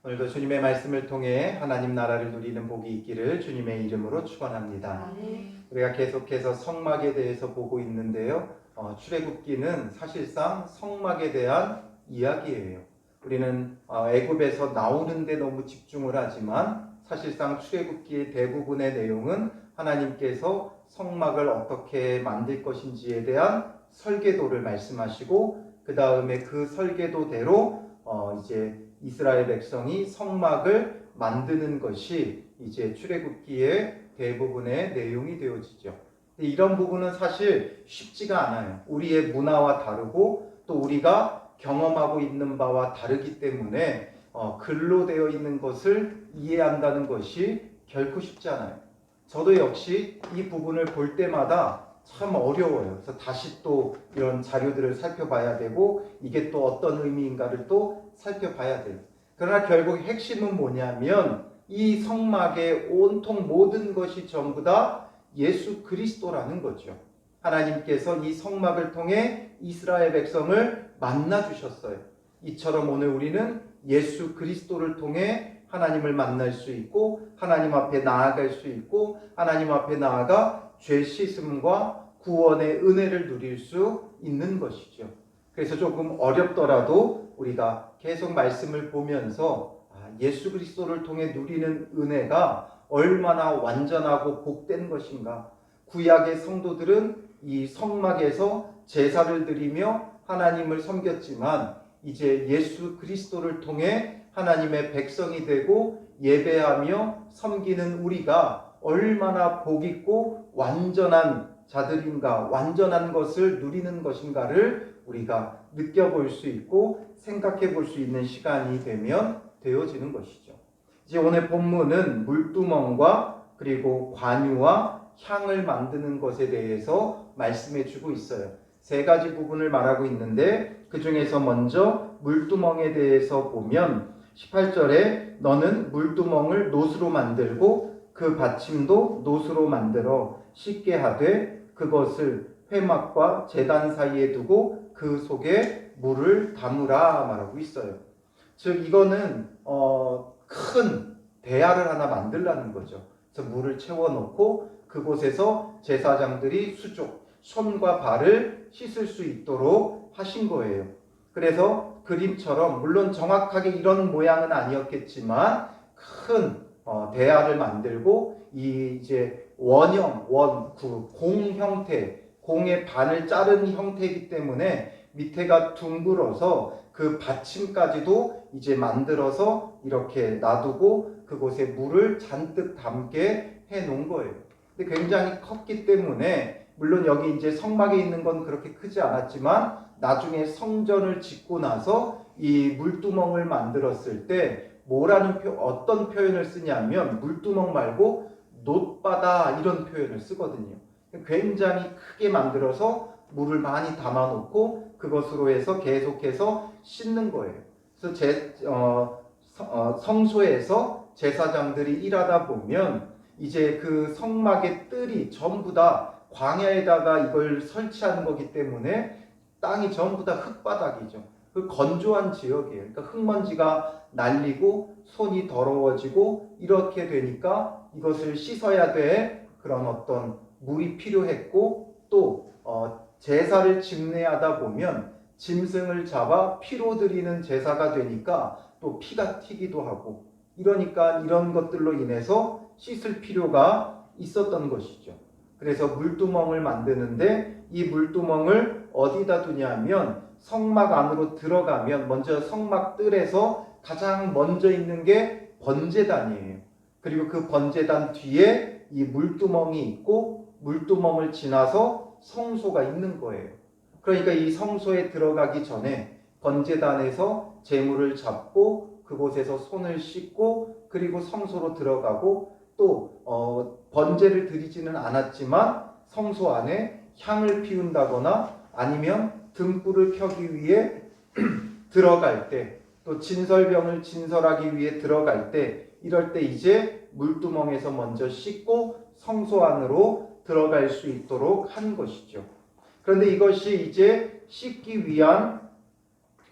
오늘도 주님의 말씀을 통해 하나님 나라를 누리는 복이 있기를 주님의 이름으로 축원합니다. 우리가 계속해서 성막에 대해서 보고 있는데요. 출애굽기는 사실상 성막에 대한 이야기예요. 우리는 애굽에서 나오는데 너무 집중을 하지만 사실상 출애굽기의 대부분의 내용은 하나님께서 성막을 어떻게 만들 것인지에 대한 설계도를 말씀하시고 그 다음에 그 설계도대로 이제 이스라엘 백성이 성막을 만드는 것이 이제 출애굽기의 대부분의 내용이 되어지죠. 이런 부분은 사실 쉽지가 않아요. 우리의 문화와 다르고 또 우리가 경험하고 있는 바와 다르기 때문에 글로 되어 있는 것을 이해한다는 것이 결코 쉽지 않아요. 저도 역시 이 부분을 볼 때마다 참 어려워요. 그래서 다시 또 이런 자료들을 살펴봐야 되고 이게 또 어떤 의미인가를 또 살펴봐야 돼요. 그러나 결국 핵심은 뭐냐면 이 성막의 온통 모든 것이 전부 다 예수 그리스도라는 거죠. 하나님께서 이 성막을 통해 이스라엘 백성을 만나 주셨어요. 이처럼 오늘 우리는 예수 그리스도를 통해 하나님을 만날 수 있고 하나님 앞에 나아갈 수 있고 하나님 앞에 나아가 죄 씻음과 구원의 은혜를 누릴 수 있는 것이죠. 그래서 조금 어렵더라도 우리가 계속 말씀을 보면서 예수 그리스도를 통해 누리는 은혜가 얼마나 완전하고 복된 것인가. 구약의 성도들은 이 성막에서 제사를 드리며 하나님을 섬겼지만 이제 예수 그리스도를 통해 하나님의 백성이 되고 예배하며 섬기는 우리가 얼마나 복있고 완전한 자들인가, 완전한 것을 누리는 것인가를 우리가 느껴볼 수 있고 생각해 볼 수 있는 시간이 되어지는 것이죠. 이제 오늘 본문은 물두멍과 그리고 관유와 향을 만드는 것에 대해서 말씀해 주고 있어요. 세 가지 부분을 말하고 있는데 그 중에서 먼저 물두멍에 대해서 보면 18절에 너는 물두멍을 놋으로 만들고 그 받침도 놋으로 만들어 씻게 하되 그것을 회막과 제단 사이에 두고 그 속에 물을 담으라 말하고 있어요. 즉 이거는 큰 대야를 하나 만들라는 거죠. 그래서 물을 채워놓고 그곳에서 제사장들이 손과 발을 씻을 수 있도록 하신 거예요. 그래서 그림처럼 물론 정확하게 이런 모양은 아니었겠지만 큰 대야를 만들고 이제 원형, 공 형태, 공의 반을 자른 형태이기 때문에 밑에가 둥글어서 그 받침까지도 이제 만들어서 이렇게 놔두고 그곳에 물을 잔뜩 담게 해 놓은 거예요. 근데 굉장히 컸기 때문에 물론 여기 이제 성막에 있는 건 그렇게 크지 않았지만 나중에 성전을 짓고 나서 이 물두멍을 만들었을 때 어떤 표현을 쓰냐면 물두멍 말고 놋바다 이런 표현을 쓰거든요. 굉장히 크게 만들어서 물을 많이 담아놓고 그것으로 해서 계속해서 씻는 거예요. 그래서 성소에서 제사장들이 일하다 보면 이제 그 성막의 뜰이 전부 다 광야에다가 이걸 설치하는 거기 때문에 땅이 전부 다 흙바닥이죠. 그 건조한 지역이에요. 그러니까 흙먼지가 날리고 손이 더러워지고 이렇게 되니까 이것을 씻어야 돼. 그런 어떤 물이 필요했고 또 제사를 집례하다 보면 짐승을 잡아 피로 드리는 제사가 되니까 또 피가 튀기도 하고 이러니까 이런 것들로 인해서 씻을 필요가 있었던 것이죠. 그래서 물두멍을 만드는데 이 물두멍을 어디다 두냐면 성막 안으로 들어가면 먼저 성막 뜰에서 가장 먼저 있는 게 번제단이에요. 그리고 그 번제단 뒤에 이 물두멍이 있고 물두멍을 지나서 성소가 있는 거예요. 그러니까 이 성소에 들어가기 전에 번제단에서 제물을 잡고 그곳에서 손을 씻고 그리고 성소로 들어가고 또 번제를 드리지는 않았지만 성소 안에 향을 피운다거나 아니면 등불을 켜기 위해 들어갈 때 또 진설병을 진설하기 위해 들어갈 때 이럴 때 이제 물두멍에서 먼저 씻고 성소 안으로 들어갈 수 있도록 한 것이죠. 그런데 이것이 이제 씻기 위한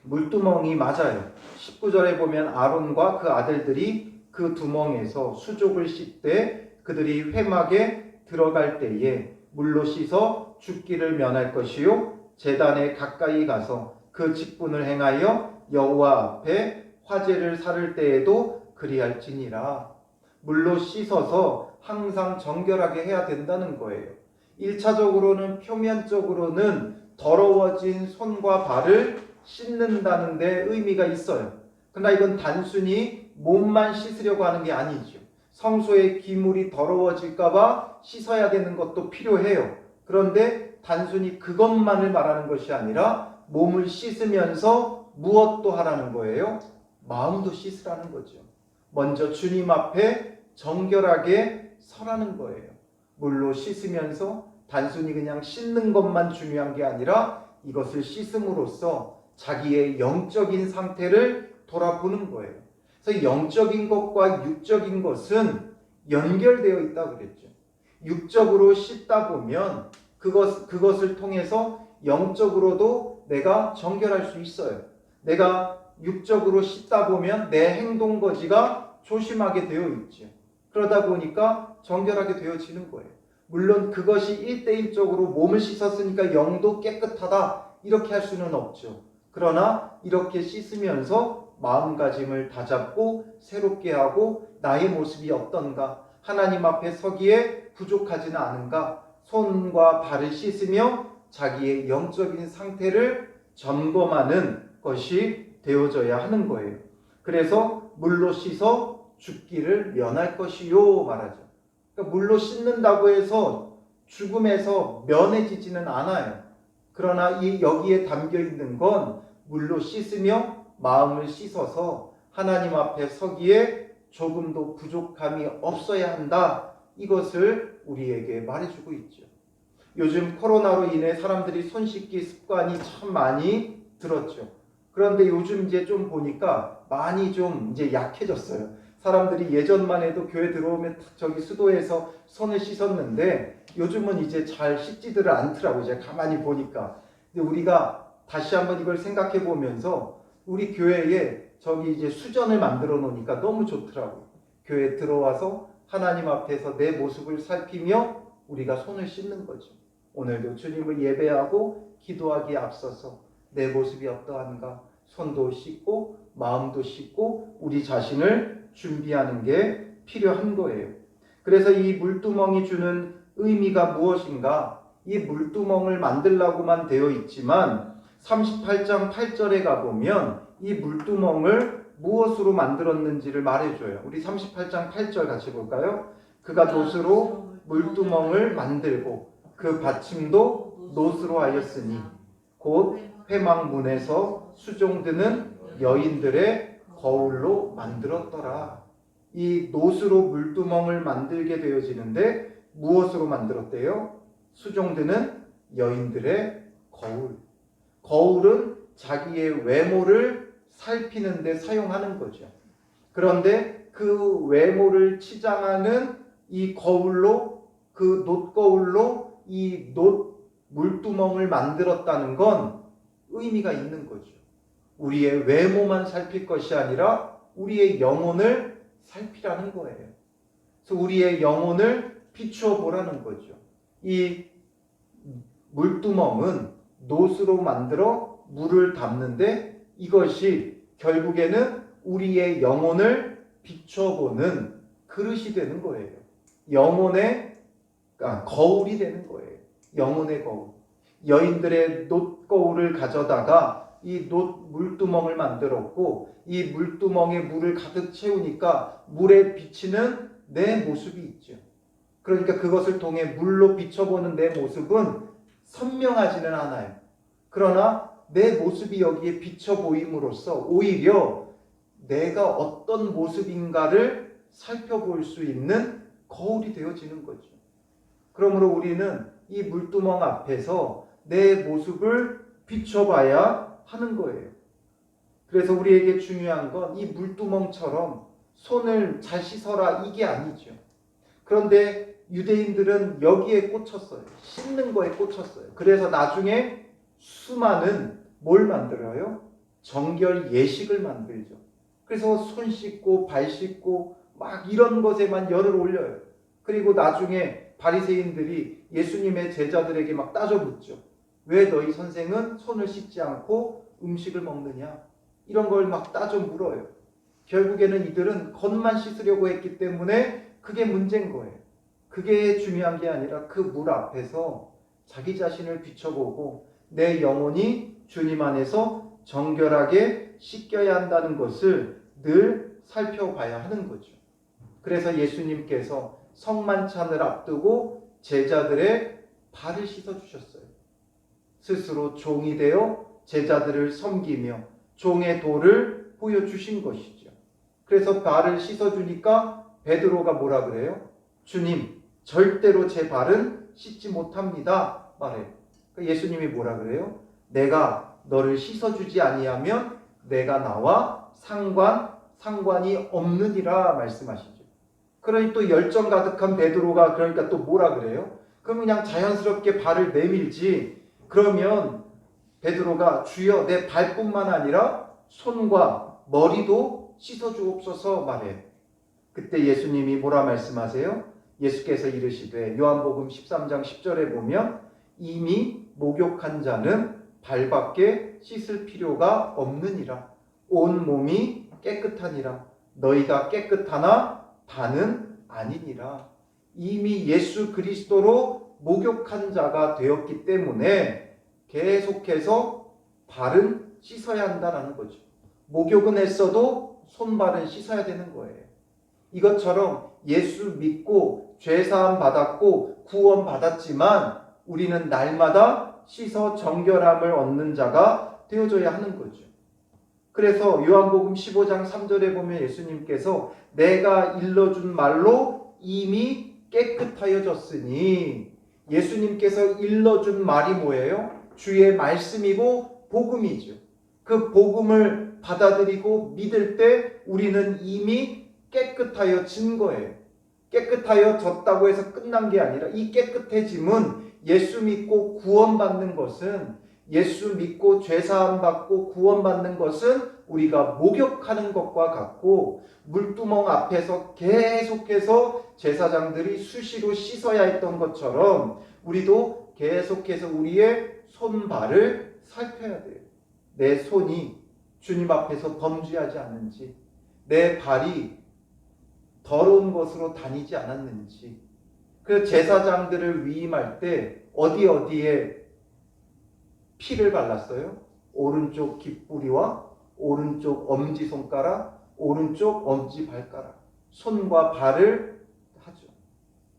물두멍이 맞아요. 19절에 보면 아론과 그 아들들이 그 두멍에서 수족을 씻되 그들이 회막에 들어갈 때에 물로 씻어 죽기를 면할 것이요 제단에 가까이 가서 그 직분을 행하여 여호와 앞에 화제를 사를 때에도 그리할지니라. 물로 씻어서 항상 정결하게 해야 된다는 거예요. 1차적으로는 표면적으로는 더러워진 손과 발을 씻는다는 데 의미가 있어요. 그러나 이건 단순히 몸만 씻으려고 하는 게 아니죠. 성소의 기물이 더러워질까봐 씻어야 되는 것도 필요해요. 그런데 단순히 그것만을 말하는 것이 아니라 몸을 씻으면서 무엇도 하라는 거예요? 마음도 씻으라는 거죠. 먼저 주님 앞에 정결하게 서라는 거예요. 물로 씻으면서 단순히 그냥 씻는 것만 중요한 게 아니라 이것을 씻음으로써 자기의 영적인 상태를 돌아보는 거예요. 그래서 영적인 것과 육적인 것은 연결되어 있다고 그랬죠. 육적으로 씻다 보면 그것을 통해서 영적으로도 내가 정결할 수 있어요. 내가 육적으로 씻다 보면 내 행동 거지가 조심하게 되어 있죠. 그러다 보니까 정결하게 되어지는 거예요. 물론 그것이 1대1적으로 몸을 씻었으니까 영도 깨끗하다 이렇게 할 수는 없죠. 그러나 이렇게 씻으면서 마음가짐을 다잡고 새롭게 하고 나의 모습이 어떤가, 하나님 앞에 서기에 부족하지는 않은가, 손과 발을 씻으며 자기의 영적인 상태를 점검하는 것이 되어져야 하는 거예요. 그래서 물로 씻어 죽기를 면할 것이요 말하죠. 그러니까 물로 씻는다고 해서 죽음에서 면해지지는 않아요. 그러나 여기에 담겨 있는 건 물로 씻으며 마음을 씻어서 하나님 앞에 서기에 조금도 부족함이 없어야 한다. 이것을 우리에게 말해주고 있죠. 요즘 코로나로 인해 사람들이 손 씻기 습관이 참 많이 들었죠. 그런데 요즘 이제 좀 보니까 많이 좀 이제 약해졌어요. 사람들이 예전만 해도 교회 들어오면 저기 수도에서 손을 씻었는데 요즘은 이제 잘 씻지들을 않더라고요. 제가 가만히 보니까. 근데 우리가 다시 한번 이걸 생각해 보면서 우리 교회에 저기 이제 수전을 만들어 놓으니까 너무 좋더라고요. 교회에 들어와서 하나님 앞에서 내 모습을 살피며 우리가 손을 씻는 거죠. 오늘도 주님을 예배하고 기도하기에 앞서서 내 모습이 어떠한가 손도 씻고 마음도 씻고 우리 자신을 준비하는 게 필요한 거예요. 그래서 이 물두멍이 주는 의미가 무엇인가? 이 물두멍을 만들라고만 되어 있지만 38장 8절에 가보면 이 물두멍을 무엇으로 만들었는지를 말해줘요. 우리 38장 8절 같이 볼까요? 그가 놋으로 물두멍을 만들고 그 받침도 놋으로 하였으니 곧 회막문에서 수종드는 여인들의 거울로 만들었더라. 이 놋으로 물두멍을 만들게 되어지는데 무엇으로 만들었대요? 수종드는 여인들의 거울. 거울은 자기의 외모를 살피는 데 사용하는 거죠. 그런데 그 외모를 치장하는 이 거울로, 그 놋거울로 이 놋 물두멍을 만들었다는 건 의미가 있는 거죠. 우리의 외모만 살필 것이 아니라 우리의 영혼을 살피라는 거예요. 그래서 우리의 영혼을 비추어 보라는 거죠. 이 물두멍은 놋으로 만들어 물을 담는데 이것이 결국에는 우리의 영혼을 비춰보는 그릇이 되는 거예요. 영혼의 거울이 되는 거예요. 영혼의 거울. 여인들의 놋거울을 가져다가 이 놋 물두멍을 만들었고 이 물두멍에 물을 가득 채우니까 물에 비치는 내 모습이 있죠. 그러니까 그것을 통해 물로 비춰보는 내 모습은 선명하지는 않아요. 그러나 내 모습이 여기에 비쳐 보임으로써 오히려 내가 어떤 모습인가를 살펴볼 수 있는 거울이 되어지는 거죠. 그러므로 우리는 이 물두멍 앞에서 내 모습을 비춰봐야 하는 거예요. 그래서 우리에게 중요한 건 이 물두멍처럼 손을 잘 씻어라 이게 아니죠. 그런데 유대인들은 여기에 꽂혔어요. 씻는 거에 꽂혔어요. 그래서 나중에 수많은 뭘 만들어요? 정결 예식을 만들죠. 그래서 손 씻고 발 씻고 막 이런 것에만 열을 올려요. 그리고 나중에 바리새인들이 예수님의 제자들에게 막 따져 묻죠. 왜 너희 선생은 손을 씻지 않고 음식을 먹느냐? 이런 걸 막 따져 물어요. 결국에는 이들은 겉만 씻으려고 했기 때문에 그게 문제인 거예요. 그게 중요한 게 아니라 그 물 앞에서 자기 자신을 비춰보고 내 영혼이 주님 안에서 정결하게 씻겨야 한다는 것을 늘 살펴봐야 하는 거죠. 그래서 예수님께서 성만찬을 앞두고 제자들의 발을 씻어주셨어요. 스스로 종이 되어 제자들을 섬기며 종의 도를 보여주신 것이죠. 그래서 발을 씻어주니까 베드로가 뭐라 그래요? 주님, 절대로 제 발은 씻지 못합니다. 말해요. 예수님이 뭐라 그래요? 내가 너를 씻어주지 아니하면 내가 나와 상관이 없느니라 말씀하시죠. 그러니 또 열정 가득한 베드로가 그러니까 또 뭐라 그래요? 그럼 그냥 자연스럽게 발을 내밀지. 그러면 베드로가 주여 내 발뿐만 아니라 손과 머리도 씻어주옵소서 말해요. 그때 예수님이 뭐라 말씀하세요? 예수께서 이르시되 요한복음 13장 10절에 보면 이미 목욕한 자는 발밖에 씻을 필요가 없느니라. 온 몸이 깨끗하니라. 너희가 깨끗하나 다는 아니니라. 이미 예수 그리스도로 목욕한 자가 되었기 때문에 계속해서 발은 씻어야 한다라는 거죠. 목욕은 했어도 손발은 씻어야 되는 거예요. 이것처럼 예수 믿고 죄사함 받았고 구원 받았지만 우리는 날마다 씻어 정결함을 얻는 자가 되어져야 하는 거죠. 그래서 요한복음 15장 3절에 보면 예수님께서 내가 일러준 말로 이미 깨끗하여졌으니, 예수님께서 일러준 말이 뭐예요? 주의 말씀이고 복음이죠. 그 복음을 받아들이고 믿을 때 우리는 이미 깨끗하여진 거예요. 깨끗하여졌다고 해서 끝난 게 아니라 이 깨끗해짐은 예수 믿고 구원받는 것은, 예수 믿고 죄사함 받고 구원받는 것은 우리가 목욕하는 것과 같고, 물두멍 앞에서 계속해서 제사장들이 수시로 씻어야 했던 것처럼 우리도 계속해서 우리의 손발을 살펴야 돼요. 내 손이 주님 앞에서 범죄하지 않는지, 내 발이 더러운 것으로 다니지 않았는지. 그 제사장들을 위임할 때 어디에 피를 발랐어요? 오른쪽 깃뿌리와 오른쪽 엄지손가락, 오른쪽 엄지발가락, 손과 발을 하죠.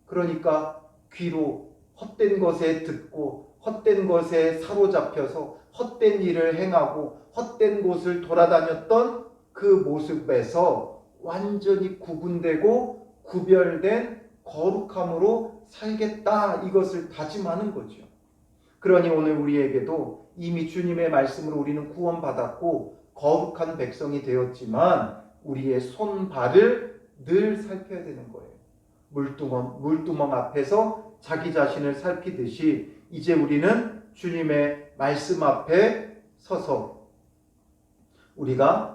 그러니까 귀로 헛된 것에 듣고 헛된 것에 사로잡혀서 헛된 일을 행하고 헛된 곳을 돌아다녔던 그 모습에서 완전히 구분되고 구별된 거룩함으로 살겠다, 이것을 다짐하는 거죠. 그러니 오늘 우리에게도 이미 주님의 말씀으로 우리는 구원받았고 거룩한 백성이 되었지만 우리의 손발을 늘 살펴야 되는 거예요. 물두멍 앞에서 자기 자신을 살피듯이 이제 우리는 주님의 말씀 앞에 서서 우리가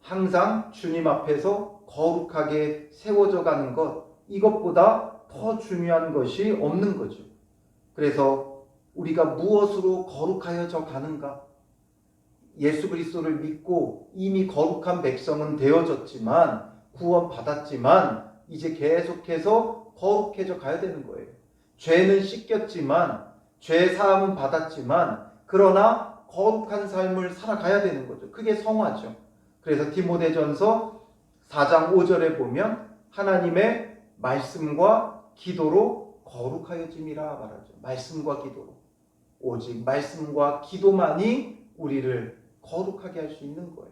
항상 주님 앞에서 거룩하게 세워져 가는 것, 이것보다 더 중요한 것이 없는 거죠. 그래서 우리가 무엇으로 거룩하여져 가는가? 예수 그리스도를 믿고 이미 거룩한 백성은 되어졌지만, 구원받았지만 이제 계속해서 거룩해져 가야 되는 거예요. 죄는 씻겼지만, 죄 사함은 받았지만, 그러나 거룩한 삶을 살아가야 되는 거죠. 그게 성화죠. 그래서 디모데전서 4장 5절에 보면 하나님의 말씀과 기도로 거룩하여짐이라 말하죠. 말씀과 기도로. 오직 말씀과 기도만이 우리를 거룩하게 할 수 있는 거예요.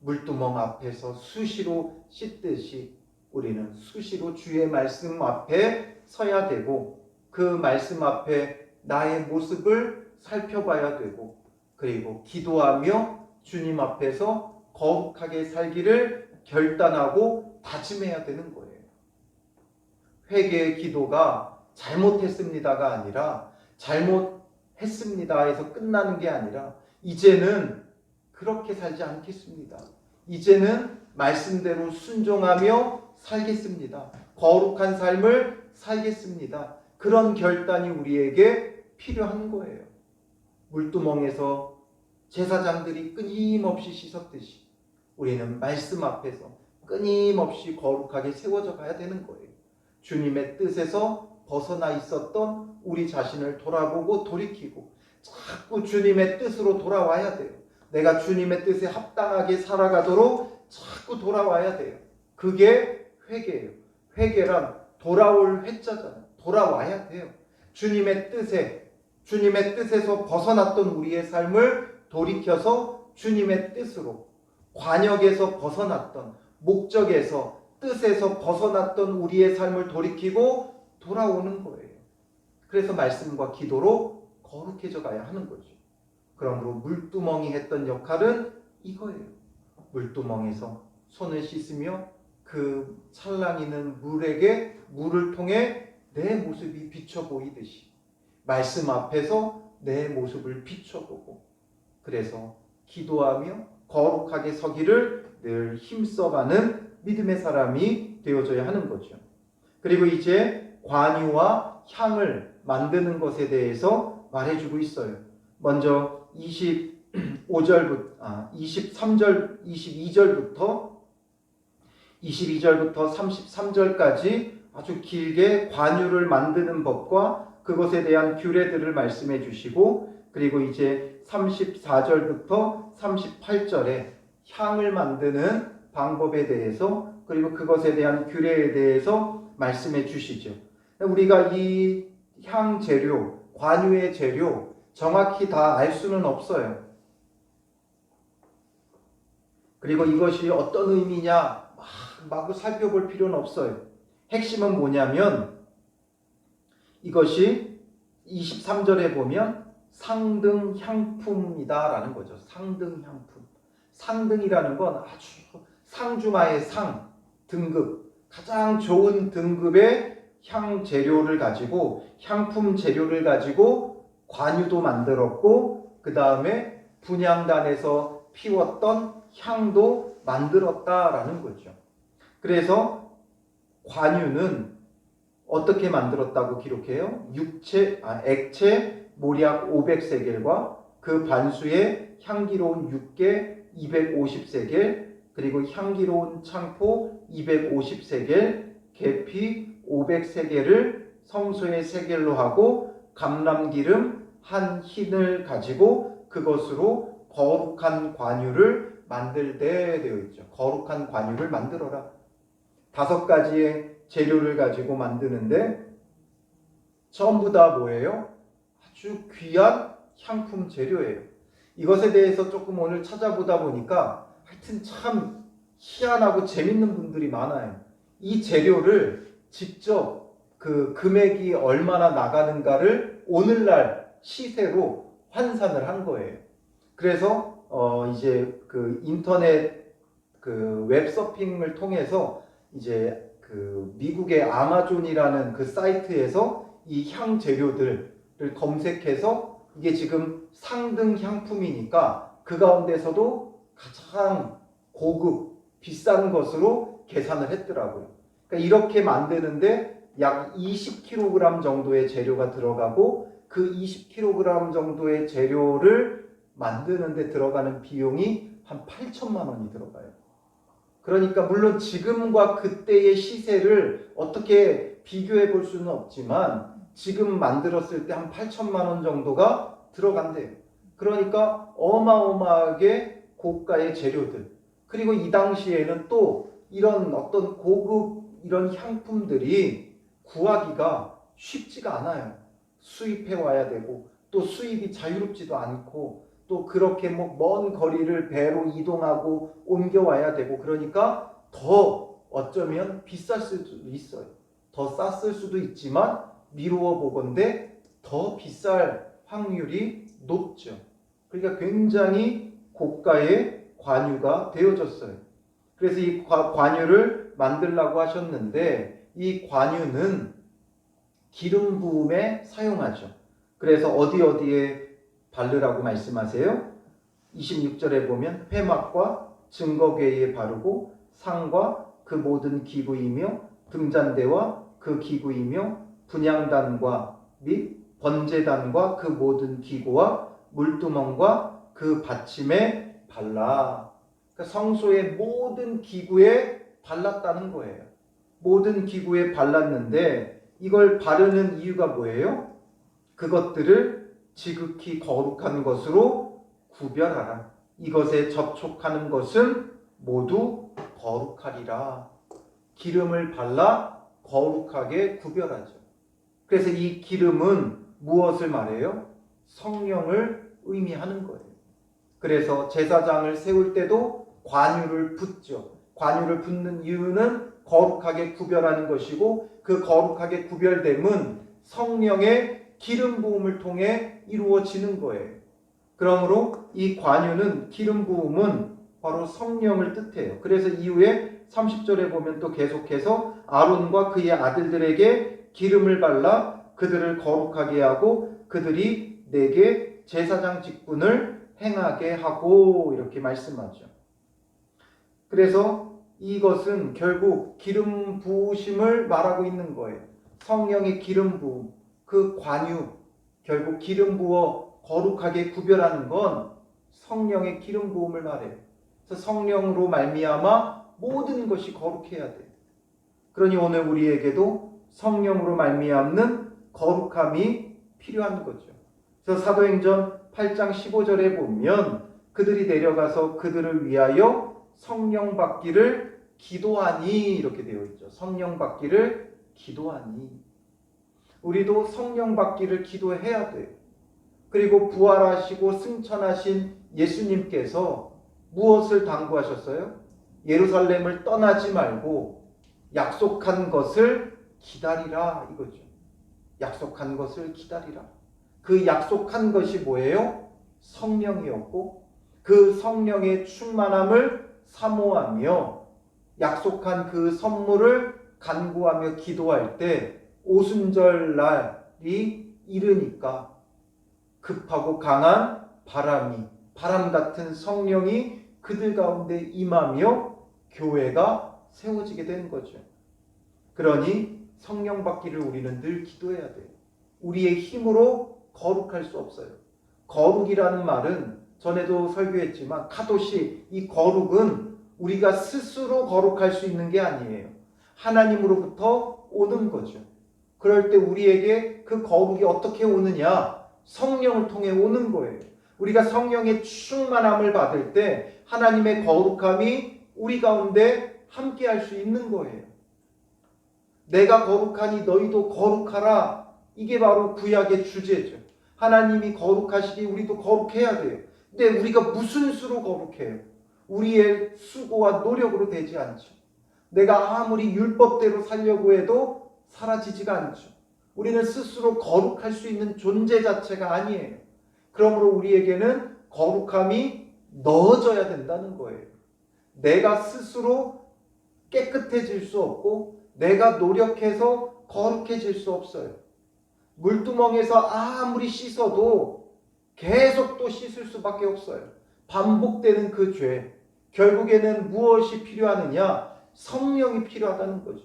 물두멍 앞에서 수시로 씻듯이 우리는 수시로 주의 말씀 앞에 서야 되고, 그 말씀 앞에 나의 모습을 살펴봐야 되고, 그리고 기도하며 주님 앞에서 거룩하게 살기를 결단하고 다짐해야 되는 거예요. 회개의 기도가 잘못했습니다가 아니라 잘못했던 했습니다 해서 끝나는 게 아니라 이제는 그렇게 살지 않겠습니다. 이제는 말씀대로 순종하며 살겠습니다. 거룩한 삶을 살겠습니다. 그런 결단이 우리에게 필요한 거예요. 물두멍에서 제사장들이 끊임없이 씻었듯이 우리는 말씀 앞에서 끊임없이 거룩하게 세워져 가야 되는 거예요. 주님의 뜻에서 벗어나 있었던 우리 자신을 돌아보고 돌이키고 자꾸 주님의 뜻으로 돌아와야 돼요. 내가 주님의 뜻에 합당하게 살아가도록 자꾸 돌아와야 돼요. 그게 회개예요. 회개란 돌아올 회자잖아요. 돌아와야 돼요. 주님의 뜻에서 벗어났던 우리의 삶을 돌이켜서 주님의 뜻으로, 관역에서 벗어났던, 목적에서, 뜻에서 벗어났던 우리의 삶을 돌이키고 돌아오는 거예요. 그래서 말씀과 기도로 거룩해져 가야 하는 거죠. 그러므로 물두멍이 했던 역할은 이거예요. 물두멍에서 손을 씻으며 그 찰랑이는 물을 통해 내 모습이 비춰 보이듯이 말씀 앞에서 내 모습을 비춰보고, 그래서 기도하며 거룩하게 서기를 늘 힘써가는 믿음의 사람이 되어져야 하는 거죠. 그리고 이제 관유와 향을 만드는 것에 대해서 말해주고 있어요. 먼저 22절부터 33절까지 아주 길게 관유를 만드는 법과 그것에 대한 규례들을 말씀해 주시고, 그리고 이제 34절부터 38절에 향을 만드는 방법에 대해서, 그리고 그것에 대한 규례에 대해서 말씀해 주시죠. 우리가 이 향 재료, 관유의 재료 정확히 다 알 수는 없어요. 그리고 이것이 어떤 의미냐 마구 살펴볼 필요는 없어요. 핵심은 뭐냐면 이것이 23절에 보면 상등향품이다 라는 거죠. 상등향품. 상등이라는 건 아주 상중하의 상, 등급, 가장 좋은 등급의 향 재료를 가지고, 향품 재료를 가지고 관유도 만들었고, 그 다음에 분향단에서 피웠던 향도 만들었다라는 거죠. 그래서 관유는 어떻게 만들었다고 기록해요? 액체 모략 500세겔과 그 반수의 향기로운 육개 250세겔, 그리고 향기로운 창포 250세겔, 계피 500세겔을 성소의 세겔로 하고 감람기름 한 흰을 가지고 그것으로 거룩한 관유를 만들되 되어 있죠. 거룩한 관유를 만들어라. 5가지의 재료를 가지고 만드는데 전부 다 뭐예요? 아주 귀한 향품 재료예요. 이것에 대해서 조금 오늘 찾아보다 보니까 하여튼 참 희한하고 재밌는 분들이 많아요. 이 재료를 직접 그 금액이 얼마나 나가는가를 오늘날 시세로 환산을 한 거예요. 그래서 이제 그 인터넷 그 웹서핑을 통해서 이제 그 미국의 아마존이라는 그 사이트에서 이 향 재료들을 검색해서 이게 지금 상등 향품이니까 그 가운데서도 가장 고급 비싼 것으로 계산을 했더라고요. 그러니까 이렇게 만드는데 약 20kg 정도의 재료가 들어가고, 그 20kg 정도의 재료를 만드는데 들어가는 비용이 한 8천만 원이 들어가요. 그러니까 물론 지금과 그때의 시세를 어떻게 비교해 볼 수는 없지만 지금 만들었을 때 한 8천만 원 정도가 들어간대요. 그러니까 어마어마하게 고가의 재료들, 그리고 이 당시에는 또 이런 어떤 고급 이런 향품들이 구하기가 쉽지가 않아요. 수입해 와야 되고, 또 수입이 자유롭지도 않고, 또 그렇게 뭐 먼 거리를 배로 이동하고 옮겨와야 되고, 그러니까 더 어쩌면 비쌌을 수도 있어요. 더 쌌을 수도 있지만 미루어 보건대 더 비쌀 확률이 높죠. 그러니까 굉장히 고가의 관유가 되어졌어요. 그래서 이 관유를 만들라고 하셨는데, 이 관유는 기름 부음에 사용하죠. 그래서 어디에 바르라고 말씀하세요? 26절에 보면 회막과 증거궤에 바르고 상과 그 모든 기구이며 등잔대와 그 기구이며 분향단과 및 번제단과 그 모든 기구와 물두멍과 그 받침에 발라. 그러니까 성소의 모든 기구에 발랐다는 거예요. 모든 기구에 발랐는데 이걸 바르는 이유가 뭐예요? 그것들을 지극히 거룩한 것으로 구별하라. 이것에 접촉하는 것은 모두 거룩하리라. 기름을 발라 거룩하게 구별하죠. 그래서 이 기름은 무엇을 말해요? 성령을 의미하는 거예요. 그래서 제사장을 세울 때도 관유를 붓죠. 관유를 붓는 이유는 거룩하게 구별하는 것이고 그 거룩하게 구별됨은 성령의 기름 부음을 통해 이루어지는 거예요. 그러므로 이 관유는 기름 부음은 바로 성령을 뜻해요. 그래서 이후에 30절에 보면 또 계속해서 아론과 그의 아들들에게 기름을 발라 그들을 거룩하게 하고 그들이 내게 제사장 직분을 행하게 하고 이렇게 말씀하죠. 그래서 이것은 결국 기름 부으심을 말하고 있는 거예요. 성령의 기름 부음, 그 관유, 결국 기름 부어 거룩하게 구별하는 건 성령의 기름 부음을 말해요. 그래서 성령으로 말미암아 모든 것이 거룩해야 돼요. 그러니 오늘 우리에게도 성령으로 말미암는 거룩함이 필요한 거죠. 그래서 사도행전 8장 15절에 보면 그들이 내려가서 그들을 위하여 성령 받기를 기도하니 이렇게 되어 있죠. 성령 받기를 기도하니. 우리도 성령 받기를 기도해야 돼요. 그리고 부활하시고 승천하신 예수님께서 무엇을 당부하셨어요? 예루살렘을 떠나지 말고 약속한 것을 기다리라 이거죠. 약속한 것을 기다리라. 그 약속한 것이 뭐예요? 성령이었고 그 성령의 충만함을 사모하며 약속한 그 선물을 간구하며 기도할 때 오순절 날이 이르니까 급하고 강한 바람 같은 성령이 그들 가운데 임하며 교회가 세워지게 된 거죠. 그러니 성령 받기를 우리는 늘 기도해야 돼요. 우리의 힘으로 거룩할 수 없어요. 거룩이라는 말은 전에도 설교했지만 카도시, 이 거룩은 우리가 스스로 거룩할 수 있는 게 아니에요. 하나님으로부터 오는 거죠. 그럴 때 우리에게 그 거룩이 어떻게 오느냐? 성령을 통해 오는 거예요. 우리가 성령의 충만함을 받을 때 하나님의 거룩함이 우리 가운데 함께 할 수 있는 거예요. 내가 거룩하니 너희도 거룩하라. 이게 바로 구약의 주제죠. 하나님이 거룩하시기 우리도 거룩해야 돼요. 근데 우리가 무슨 수로 거룩해요? 우리의 수고와 노력으로 되지 않죠. 내가 아무리 율법대로 살려고 해도 사라지지가 않죠. 우리는 스스로 거룩할 수 있는 존재 자체가 아니에요. 그러므로 우리에게는 거룩함이 넣어져야 된다는 거예요. 내가 스스로 깨끗해질 수 없고 내가 노력해서 거룩해질 수 없어요. 물두멍에서 아무리 씻어도 계속 또 씻을 수밖에 없어요. 반복되는 그 죄. 결국에는 무엇이 필요하느냐? 성령이 필요하다는 거죠.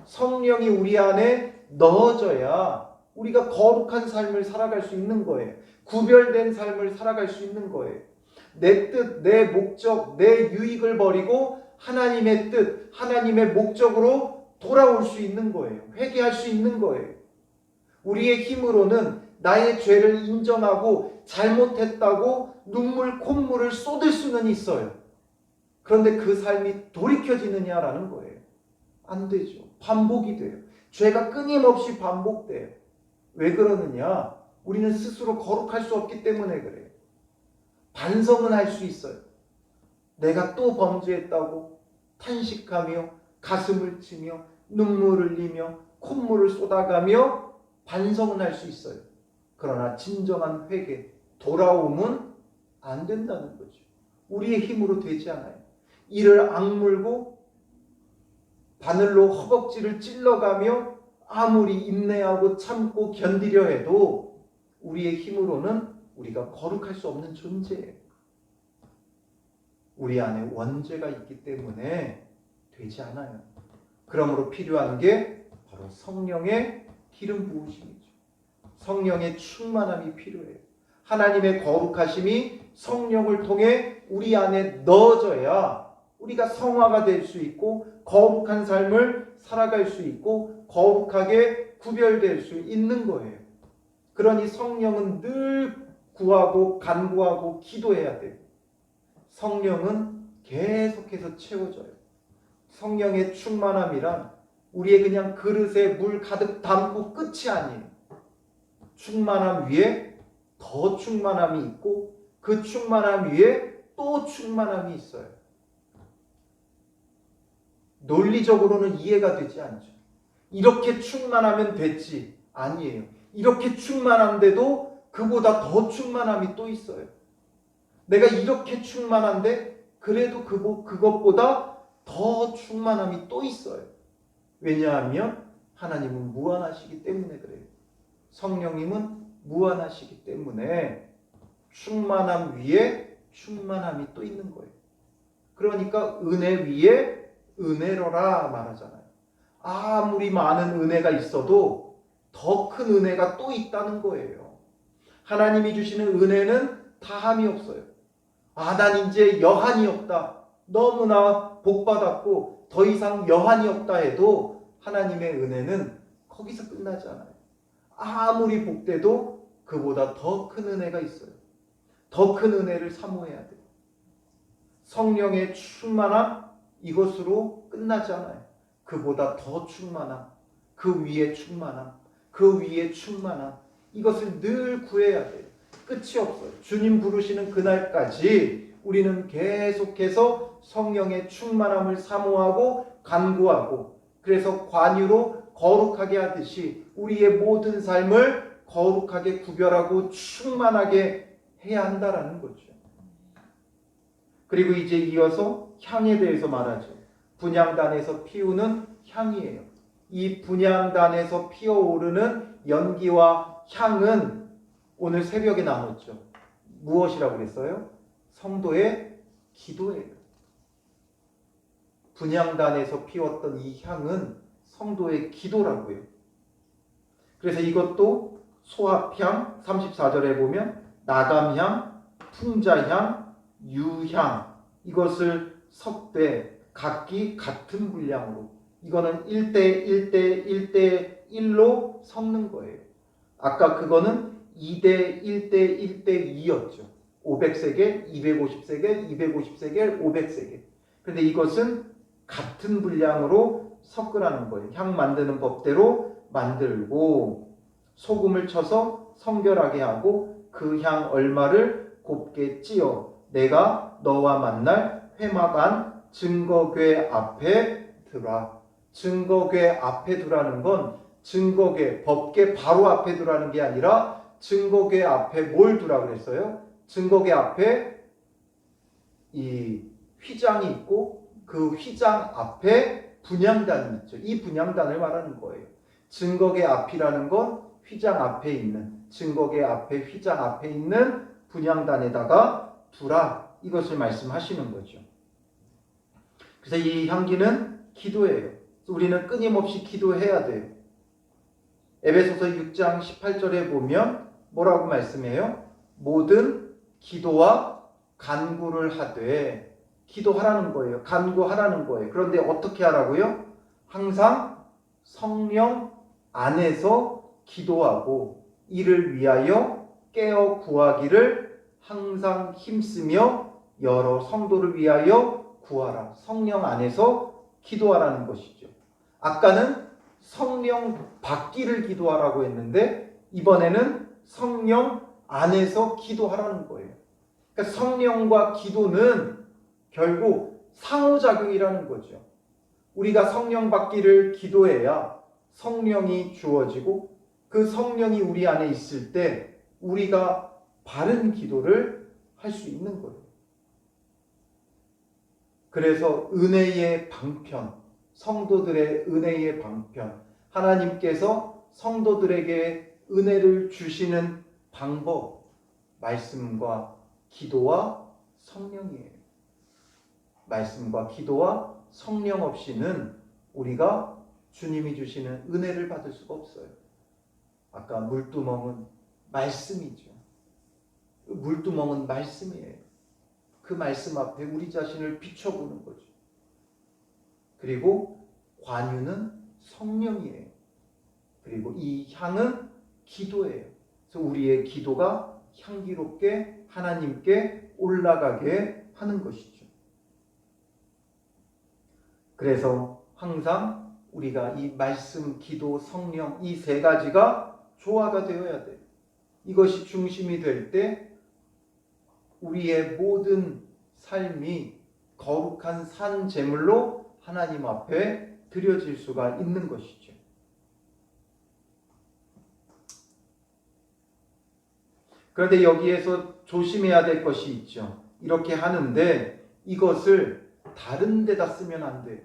성령이 우리 안에 넣어져야 우리가 거룩한 삶을 살아갈 수 있는 거예요. 구별된 삶을 살아갈 수 있는 거예요. 내 뜻, 내 목적, 내 유익을 버리고 하나님의 뜻, 하나님의 목적으로 돌아올 수 있는 거예요. 회개할 수 있는 거예요. 우리의 힘으로는 나의 죄를 인정하고 잘못했다고 눈물, 콧물을 쏟을 수는 있어요. 그런데 그 삶이 돌이켜지느냐라는 거예요. 안 되죠. 반복이 돼요. 죄가 끊임없이 반복돼요. 왜 그러느냐? 우리는 스스로 거룩할 수 없기 때문에 그래요. 반성은 할 수 있어요. 내가 또 범죄했다고 탄식하며 가슴을 치며 눈물을 흘리며 콧물을 쏟아가며 반성은 할 수 있어요. 그러나 진정한 회개, 돌아옴은 안 된다는 거죠. 우리의 힘으로 되지 않아요. 이를 악물고 바늘로 허벅지를 찔러가며 아무리 인내하고 참고 견디려 해도 우리의 힘으로는 우리가 거룩할 수 없는 존재예요. 우리 안에 원죄가 있기 때문에 되지 않아요. 그러므로 필요한 게 바로 성령의 기름 부으심이죠. 성령의 충만함이 필요해요. 하나님의 거룩하심이 성령을 통해 우리 안에 넣어져야 우리가 성화가 될 수 있고 거룩한 삶을 살아갈 수 있고 거룩하게 구별될 수 있는 거예요. 그러니 성령은 늘 구하고 간구하고 기도해야 돼요. 성령은 계속해서 채워져요. 성령의 충만함이란 우리의 그냥 그릇에 물 가득 담고 끝이 아니에요. 충만함 위에 더 충만함이 있고 그 충만함 위에 또 충만함이 있어요. 논리적으로는 이해가 되지 않죠. 이렇게 충만하면 됐지. 아니에요. 이렇게 충만한데도 그보다 더 충만함이 또 있어요. 내가 이렇게 충만한데 그래도 그것보다 더 충만함이 또 있어요. 왜냐하면 하나님은 무한하시기 때문에 그래요. 성령님은 무한하시기 때문에 충만함 위에 충만함이 또 있는 거예요. 그러니까 은혜 위에 은혜로라 말하잖아요. 아무리 많은 은혜가 있어도 더 큰 은혜가 또 있다는 거예요. 하나님이 주시는 은혜는 다함이 없어요. 난 이제 여한이 없다. 너무나 복받았고 더 이상 여한이 없다 해도 하나님의 은혜는 거기서 끝나지 않아요. 아무리 복돼도 그보다 더 큰 은혜가 있어요. 더 큰 은혜를 사모해야 돼요. 성령의 충만함 이것으로 끝나지 않아요. 그보다 더 충만함, 그 위에 충만함, 그 위에 충만함 이것을 늘 구해야 돼요. 끝이 없어요. 주님 부르시는 그날까지 우리는 계속해서 성령의 충만함을 사모하고 간구하고 그래서 관유로 거룩하게 하듯이 우리의 모든 삶을 거룩하게 구별하고 충만하게 해야 한다라는 거죠. 그리고 이제 이어서 향에 대해서 말하죠. 분향단에서 피우는 향이에요. 이 분향단에서 피어오르는 연기와 향은 오늘 새벽에 나눴죠. 무엇이라고 그랬어요? 성도의 기도예요. 분향단에서 피웠던 이 향은 성도의 기도라고요. 그래서 이것도 소합향 34절에 보면 나감향, 풍자향, 유향 이것을 섞되 각기 같은 분량으로 이거는 1대 1대 1대 1로 섞는 거예요. 아까 그거는 2대 1대 1대 2였죠. 500세겔, 250세겔, 250세겔, 500세겔. 그런데 이것은 같은 분량으로 섞으라는 거예요. 향 만드는 법대로 만들고 소금을 쳐서 성결하게 하고 그 향 얼마를 곱게 찌어 내가 너와 만날 회막안 증거궤 앞에 두라. 증거궤 앞에 두라는 건 증거궤, 법궤 바로 앞에 두라는 게 아니라 증거궤 앞에 뭘 두라 그랬어요? 증거궤 앞에 이 휘장이 있고 그 휘장 앞에 분향단이 있죠. 이 분향단을 말하는 거예요. 증거궤 앞이라는 건 휘장 앞에 있는 증거궤 앞에 휘장 앞에 있는 분향단에다가 두라 이것을 말씀하시는 거죠. 그래서 이 향기는 기도예요. 우리는 끊임없이 기도해야 돼요. 에베소서 6장 18절에 보면 뭐라고 말씀해요? 모든 기도와 간구를 하되 기도하라는 거예요. 간구하라는 거예요. 그런데 어떻게 하라고요? 항상 성령 안에서 기도하고 이를 위하여 깨어 구하기를 항상 힘쓰며 여러 성도를 위하여 구하라. 성령 안에서 기도하라는 것이죠. 아까는 성령 받기를 기도하라고 했는데 이번에는 성령 안에서 기도하라는 거예요. 그러니까 성령과 기도는 결국 상호작용이라는 거죠. 우리가 성령 받기를 기도해야 성령이 주어지고 그 성령이 우리 안에 있을 때 우리가 바른 기도를 할 수 있는 거예요. 그래서 은혜의 방편, 성도들의 은혜의 방편, 하나님께서 성도들에게 은혜를 주시는 방법, 말씀과 기도와 성령이에요. 말씀과 기도와 성령 없이는 우리가 주님이 주시는 은혜를 받을 수가 없어요. 아까 물두멍은 말씀이죠. 물두멍은 말씀이에요. 그 말씀 앞에 우리 자신을 비춰보는 거죠. 그리고 관유는 성령이에요. 그리고 이 향은 기도예요. 그래서 우리의 기도가 향기롭게 하나님께 올라가게 하는 것이죠. 그래서 항상 우리가 이 말씀, 기도, 성령 이 세 가지가 조화가 되어야 돼요. 이것이 중심이 될 때 우리의 모든 삶이 거룩한 산 제물로 하나님 앞에 드려질 수가 있는 것이죠. 그런데 여기에서 조심해야 될 것이 있죠. 이렇게 하는데 이것을 다른 데다 쓰면 안 돼요.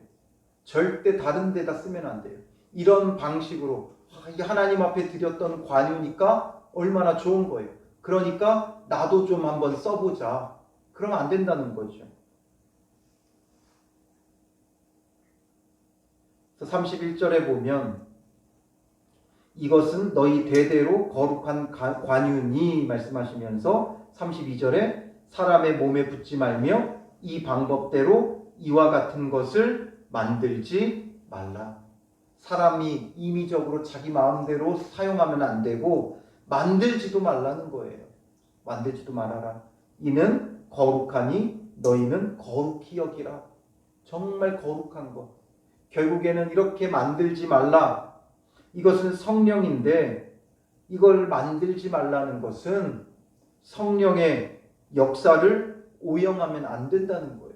절대 다른 데다 쓰면 안 돼요. 이런 방식으로 하나님 앞에 드렸던 관유니까 얼마나 좋은 거예요. 그러니까 나도 좀 한번 써보자. 그러면 안 된다는 거죠. 31절에 보면 이것은 너희 대대로 거룩한 관유니 말씀하시면서 32절에 사람의 몸에 붙지 말며 이 방법대로 이와 같은 것을 만들지 말라. 사람이 임의적으로 자기 마음대로 사용하면 안 되고 만들지도 말라는 거예요. 만들지도 말아라. 이는 거룩하니 너희는 거룩히 여기라. 정말 거룩한 것. 결국에는 이렇게 만들지 말라. 이것은 성령인데 이걸 만들지 말라는 것은 성령의 역사를 오용하면 안 된다는 거예요.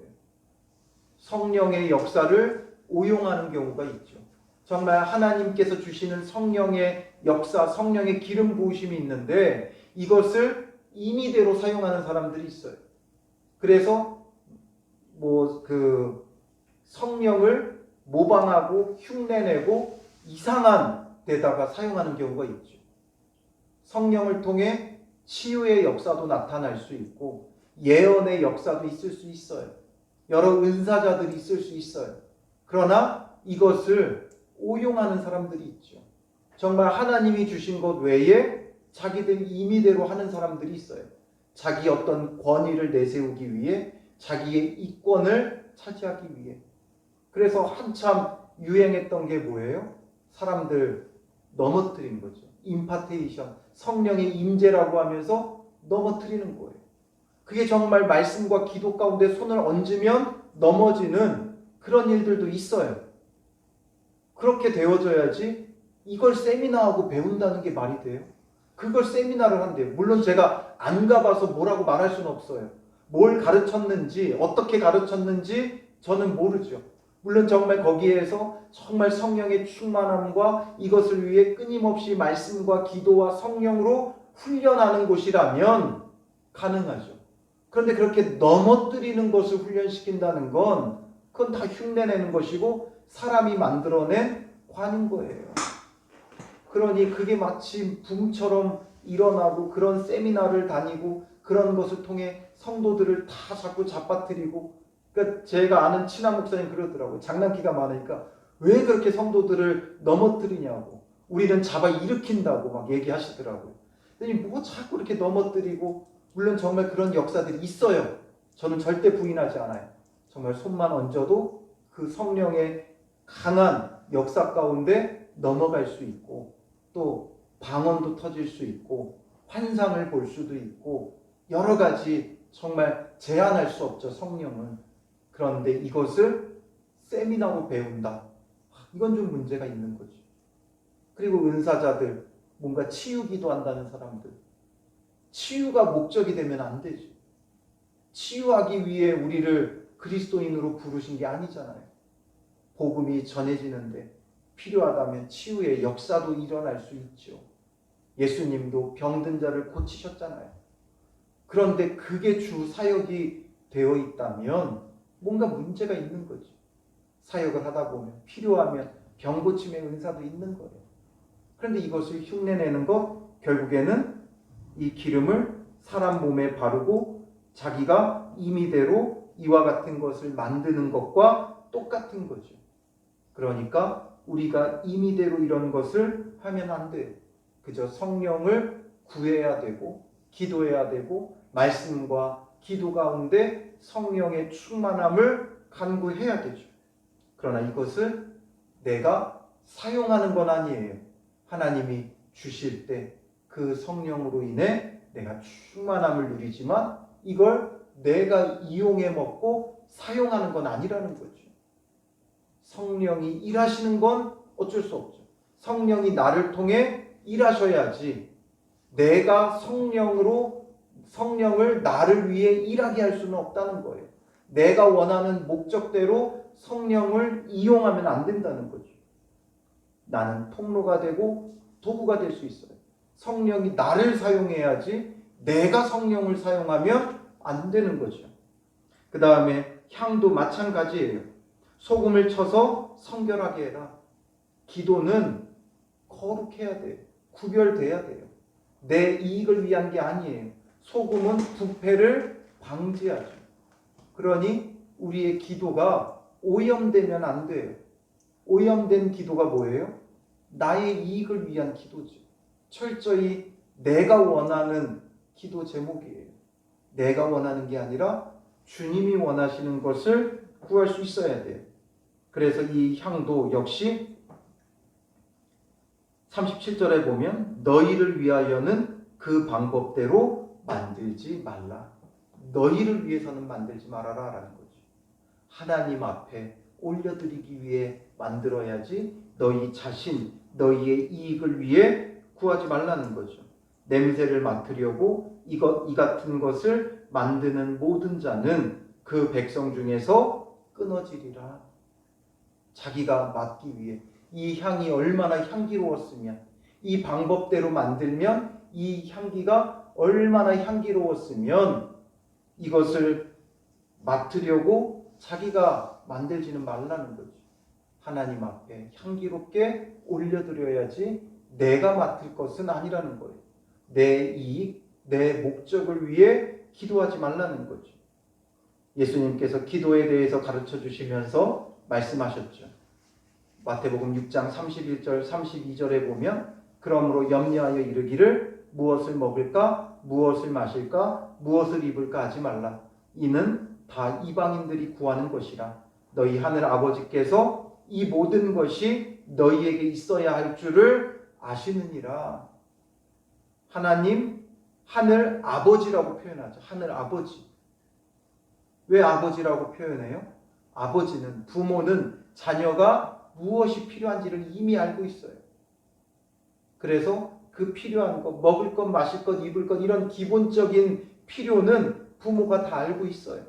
성령의 역사를 오용하는 경우가 있죠. 정말 하나님께서 주시는 성령의 역사, 성령의 기름 부으심이 있는데 이것을 임의대로 사용하는 사람들이 있어요. 그래서 성령을 모방하고 흉내내고 이상한 데다가 사용하는 경우가 있죠. 성령을 통해 치유의 역사도 나타날 수 있고 예언의 역사도 있을 수 있어요. 여러 은사자들이 있을 수 있어요. 그러나 이것을 오용하는 사람들이 있죠. 정말 하나님이 주신 것 외에 자기들 임의대로 하는 사람들이 있어요. 자기 어떤 권위를 내세우기 위해, 자기의 이권을 차지하기 위해. 그래서 한참 유행했던 게 뭐예요? 사람들 넘어뜨린 거죠. 임파테이션, 성령의 임재라고 하면서 넘어뜨리는 거예요. 그게 정말 말씀과 기도 가운데 손을 얹으면 넘어지는 그런 일들도 있어요. 그렇게 되어져야지 이걸 세미나하고 배운다는 게 말이 돼요? 그걸 세미나를 한대요. 물론 제가 안 가봐서 뭐라고 말할 수는 없어요. 뭘 가르쳤는지, 어떻게 가르쳤는지 저는 모르죠. 물론 정말 거기에서 정말 성령의 충만함과 이것을 위해 끊임없이 말씀과 기도와 성령으로 훈련하는 곳이라면 가능하죠. 그런데 그렇게 넘어뜨리는 것을 훈련시킨다는 건 그건 다 흉내내는 것이고 사람이 만들어낸 관인 거예요. 그러니 그게 마치 붐처럼 일어나고 그런 세미나를 다니고 그런 것을 통해 성도들을 다 자꾸 잡아뜨리고, 그러니까 제가 아는 친한 목사님 그러더라고요. 장난기가 많으니까 왜 그렇게 성도들을 넘어뜨리냐고, 우리는 잡아 일으킨다고 막 얘기하시더라고요. 근데 뭐 자꾸 이렇게 넘어뜨리고, 물론 정말 그런 역사들이 있어요. 저는 절대 부인하지 않아요. 정말 손만 얹어도 그 성령의 강한 역사 가운데 넘어갈 수 있고 또 방언도 터질 수 있고 환상을 볼 수도 있고 여러 가지 정말 제한할 수 없죠, 성령은. 그런데 이것을 세미나로 배운다. 이건 좀 문제가 있는 거죠. 그리고 은사자들, 뭔가 치유기도 한다는 사람들. 치유가 목적이 되면 안 되죠. 치유하기 위해 우리를 그리스도인으로 부르신 게 아니잖아요. 복음이 전해지는데 필요하다면 치유의 역사도 일어날 수 있죠. 예수님도 병든 자를 고치셨잖아요. 그런데 그게 주 사역이 되어 있다면 뭔가 문제가 있는 거죠. 사역을 하다 보면 필요하면 병 고침의 은사도 있는 거예요. 그런데 이것을 흉내내는 것, 결국에는 이 기름을 사람 몸에 바르고 자기가 임의대로 이와 같은 것을 만드는 것과 똑같은 거죠. 그러니까 우리가 임의대로 이런 것을 하면 안 돼요. 그저 성령을 구해야 되고 기도해야 되고 말씀과 기도 가운데 성령의 충만함을 간구해야 되죠. 그러나 이것을 내가 사용하는 건 아니에요. 하나님이 주실 때 그 성령으로 인해 내가 충만함을 누리지만 이걸 내가 이용해 먹고 사용하는 건 아니라는 거죠. 성령이 일하시는 건 어쩔 수 없죠. 성령이 나를 통해 일하셔야지 내가 성령을 나를 위해 일하게 할 수는 없다는 거예요. 내가 원하는 목적대로 성령을 이용하면 안 된다는 거죠. 나는 통로가 되고 도구가 될 수 있어요. 성령이 나를 사용해야지 내가 성령을 사용하면 안 되는 거죠. 그 다음에 향도 마찬가지예요. 소금을 쳐서 성결하게 해라. 기도는 거룩해야 돼요. 구별돼야 돼요. 내 이익을 위한 게 아니에요. 소금은 부패를 방지하죠. 그러니 우리의 기도가 오염되면 안 돼요. 오염된 기도가 뭐예요? 나의 이익을 위한 기도죠. 철저히 내가 원하는 기도 제목이에요. 내가 원하는 게 아니라 주님이 원하시는 것을 구할 수 있어야 돼요. 그래서 이 향도 역시 37절에 보면 너희를 위하여는 그 방법대로 만들지 말라. 너희를 위해서는 만들지 말아라 라는 거죠. 하나님 앞에 올려드리기 위해 만들어야지 너희 자신, 너희의 이익을 위해 구하지 말라는 거죠. 냄새를 맡으려고 이 같은 것을 만드는 모든 자는 그 백성 중에서 끊어지리라. 자기가 맡기 위해 이 향이 얼마나 향기로웠으면 이 방법대로 만들면 이 향기가 얼마나 향기로웠으면 이것을 맡으려고 자기가 만들지는 말라는 거죠. 하나님 앞에 향기롭게 올려드려야지 내가 맡을 것은 아니라는 거예요. 내 이익, 내 목적을 위해 기도하지 말라는 거죠. 예수님께서 기도에 대해서 가르쳐 주시면서 말씀하셨죠. 마태복음 6장 31절 32절에 보면 그러므로 염려하여 이르기를 무엇을 먹을까 무엇을 마실까 무엇을 입을까 하지 말라. 이는 다 이방인들이 구하는 것이라. 너희 하늘 아버지께서 이 모든 것이 너희에게 있어야 할 줄을 아시느니라. 하나님 하늘 아버지라고 표현하죠. 하늘 아버지. 왜 아버지라고 표현해요? 아버지는, 부모는 자녀가 무엇이 필요한지를 이미 알고 있어요. 그래서 그 필요한 것, 먹을 것, 마실 것, 입을 것 이런 기본적인 필요는 부모가 다 알고 있어요.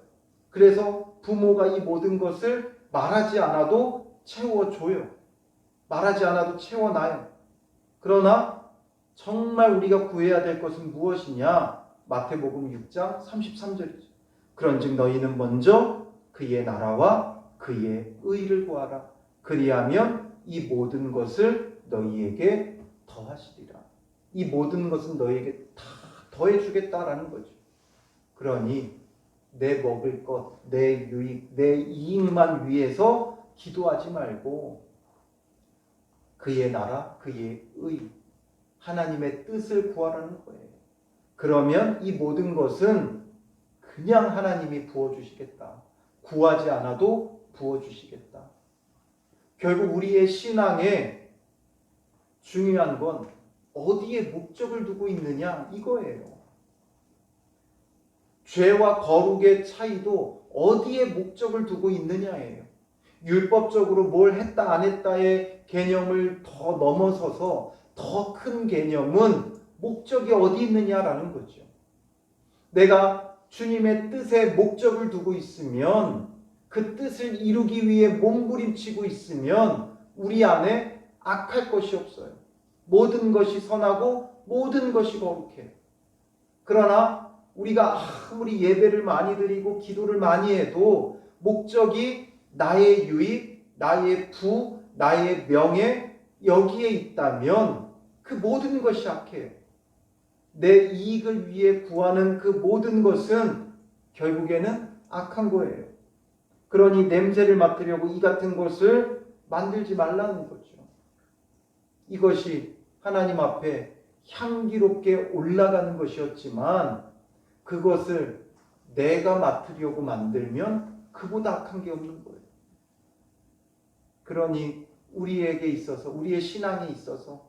그래서 부모가 이 모든 것을 말하지 않아도 채워줘요. 말하지 않아도 채워놔요. 그러나 정말 우리가 구해야 될 것은 무엇이냐? 마태복음 6장 33절이죠. 그런즉 너희는 먼저 그의 나라와 그의 의를 구하라. 그리하면 이 모든 것을 너희에게 더하시리라. 이 모든 것은 너희에게 다 더해주겠다라는 거죠. 그러니 내 먹을 것, 내 유익, 내 이익만 위해서 기도하지 말고 그의 나라, 그의 의, 하나님의 뜻을 구하라는 거예요. 그러면 이 모든 것은 그냥 하나님이 부어주시겠다. 구하지 않아도 부어주시겠다. 결국 우리의 신앙에 중요한 건 어디에 목적을 두고 있느냐 이거예요. 죄와 거룩의 차이도 어디에 목적을 두고 있느냐예요. 율법적으로 뭘 했다 안 했다의 개념을 더 넘어서서 더 큰 개념은 목적이 어디 있느냐라는 거죠. 내가 주님의 뜻에 목적을 두고 있으면 그 뜻을 이루기 위해 몸부림치고 있으면 우리 안에 악할 것이 없어요. 모든 것이 선하고 모든 것이 거룩해요. 그러나 우리가 아무리 예배를 많이 드리고 기도를 많이 해도 목적이 나의 유익, 나의 부, 나의 명예 여기에 있다면 그 모든 것이 악해요. 내 이익을 위해 구하는 그 모든 것은 결국에는 악한 거예요. 그러니 냄새를 맡으려고 이 같은 것을 만들지 말라는 거죠. 이것이 하나님 앞에 향기롭게 올라가는 것이었지만 그것을 내가 맡으려고 만들면 그보다 악한 게 없는 거예요. 그러니 우리에게 있어서, 우리의 신앙에 있어서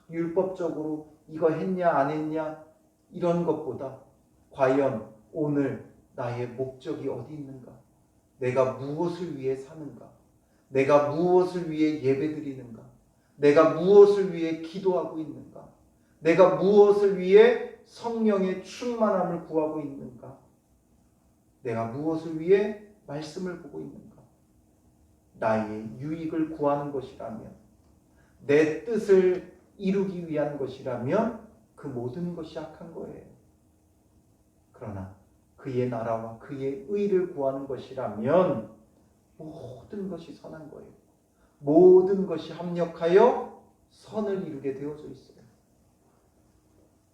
율법적으로 이거 했냐 안 했냐 이런 것보다 과연 오늘 나의 목적이 어디 있는가? 내가 무엇을 위해 사는가? 내가 무엇을 위해 예배드리는가? 내가 무엇을 위해 기도하고 있는가? 내가 무엇을 위해 성령의 충만함을 구하고 있는가? 내가 무엇을 위해 말씀을 보고 있는가? 나의 유익을 구하는 것이라면, 내 뜻을 이루기 위한 것이라면 그 모든 것이 악한 거예요. 그러나 그의 나라와 그의 의를 구하는 것이라면 모든 것이 선한 거예요. 모든 것이 합력하여 선을 이루게 되어져 있어요.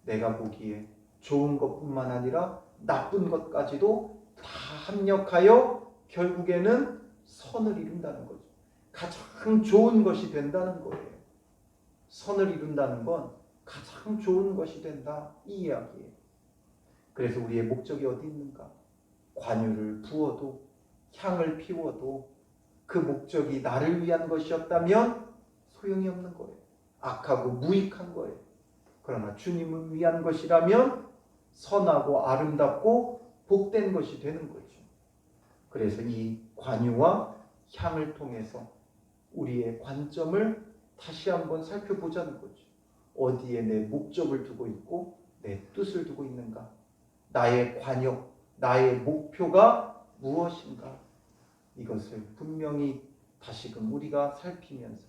내가 보기에 좋은 것뿐만 아니라 나쁜 것까지도 다 합력하여 결국에는 선을 이룬다는 거죠. 가장 좋은 것이 된다는 거예요. 선을 이룬다는 건 가장 좋은 것이 된다, 이 이야기예요. 그래서 우리의 목적이 어디 있는가? 관유를 부어도 향을 피워도 그 목적이 나를 위한 것이었다면 소용이 없는 거예요. 악하고 무익한 거예요. 그러나 주님을 위한 것이라면 선하고 아름답고 복된 것이 되는 거죠. 그래서 이 관유와 향을 통해서 우리의 관점을 다시 한번 살펴보자는 거죠. 어디에 내 목적을 두고 있고 내 뜻을 두고 있는가? 나의 관역, 나의 목표가 무엇인가? 이것을 분명히 다시금 우리가 살피면서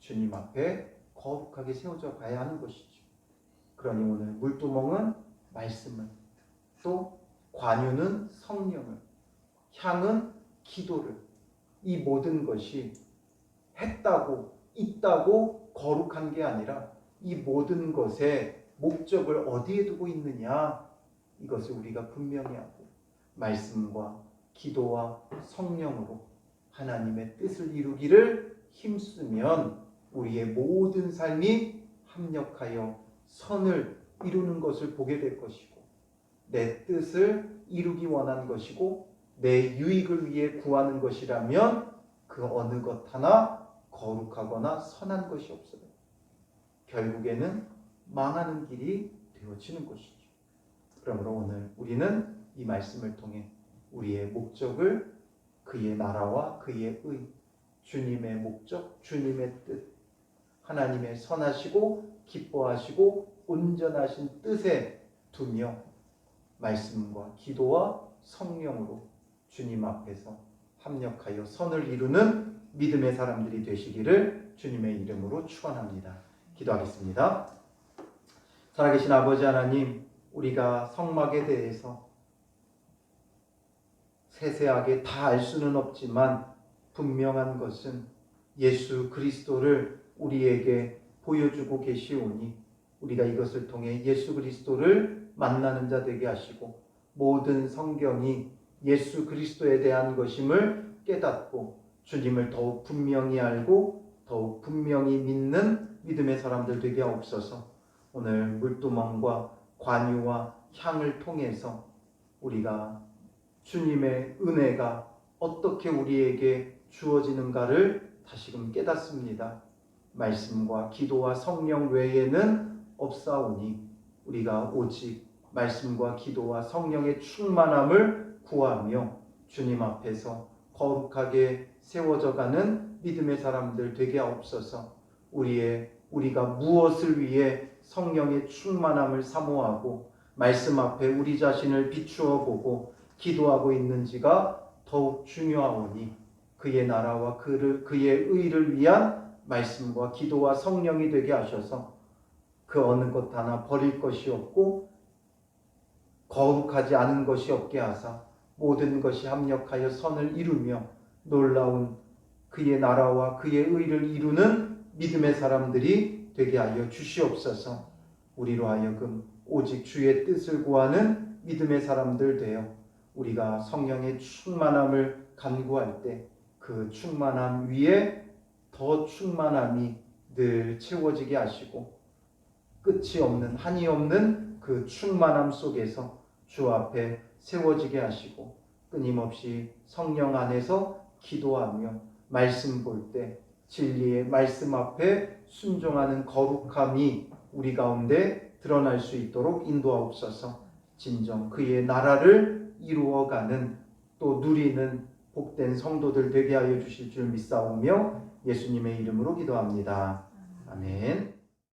주님 앞에 거룩하게 세워져 가야 하는 것이죠. 그러니 오늘 물두멍은 말씀을, 또 관유는 성령을, 향은 기도를, 이 모든 것이 했다고 있다고 거룩한 게 아니라 이 모든 것의 목적을 어디에 두고 있느냐, 이것을 우리가 분명히 하고 말씀과 기도와 성령으로 하나님의 뜻을 이루기를 힘쓰면 우리의 모든 삶이 합력하여 선을 이루는 것을 보게 될 것이고, 내 뜻을 이루기 원하는 것이고 내 유익을 위해 구하는 것이라면 그 어느 것 하나 거룩하거나 선한 것이 없어요. 결국에는 망하는 길이 되어지는 것이죠. 그러므로 오늘 우리는 이 말씀을 통해 우리의 목적을 그의 나라와 그의 의, 주님의 목적, 주님의 뜻, 하나님의 선하시고 기뻐하시고 온전하신 뜻에 두며 말씀과 기도와 성령으로 주님 앞에서 합력하여 선을 이루는 믿음의 사람들이 되시기를 주님의 이름으로 축원합니다. 기도하겠습니다. 살아계신 아버지 하나님, 우리가 성막에 대해서 세세하게 다 알 수는 없지만 분명한 것은 예수 그리스도를 우리에게 보여주고 계시오니 우리가 이것을 통해 예수 그리스도를 만나는 자 되게 하시고 모든 성경이 예수 그리스도에 대한 것임을 깨닫고 주님을 더욱 분명히 알고 더욱 분명히 믿는 믿음의 사람들 되게 하옵소서. 오늘 물두멍과 관유와 향을 통해서 우리가 주님의 은혜가 어떻게 우리에게 주어지는가를 다시금 깨닫습니다. 말씀과 기도와 성령 외에는 없사오니 우리가 오직 말씀과 기도와 성령의 충만함을 구하며 주님 앞에서 거룩하게 세워져가는 믿음의 사람들 되게 하옵소서. 우리가 무엇을 위해 성령의 충만함을 사모하고 말씀 앞에 우리 자신을 비추어 보고 기도하고 있는지가 더욱 중요하오니 그의 나라와 그의 의를 위한 말씀과 기도와 성령이 되게 하셔서 그 어느 것 하나 버릴 것이 없고 거룩하지 않은 것이 없게 하사 모든 것이 합력하여 선을 이루며 놀라운 그의 나라와 그의 의를 이루는 믿음의 사람들이 되게 하여 주시옵소서. 우리로 하여금 오직 주의 뜻을 구하는 믿음의 사람들 되어 우리가 성령의 충만함을 간구할 때 그 충만함 위에 더 충만함이 늘 채워지게 하시고 끝이 없는 한이 없는 그 충만함 속에서 주 앞에 세워지게 하시고 끊임없이 성령 안에서 기도하며 말씀 볼 때 진리의 말씀 앞에 순종하는 거룩함이 우리 가운데 드러날 수 있도록 인도하옵소서. 진정 그의 나라를 이루어가는 또 누리는 복된 성도들 되게 하여 주실 줄 믿사오며 예수님의 이름으로 기도합니다. 아멘.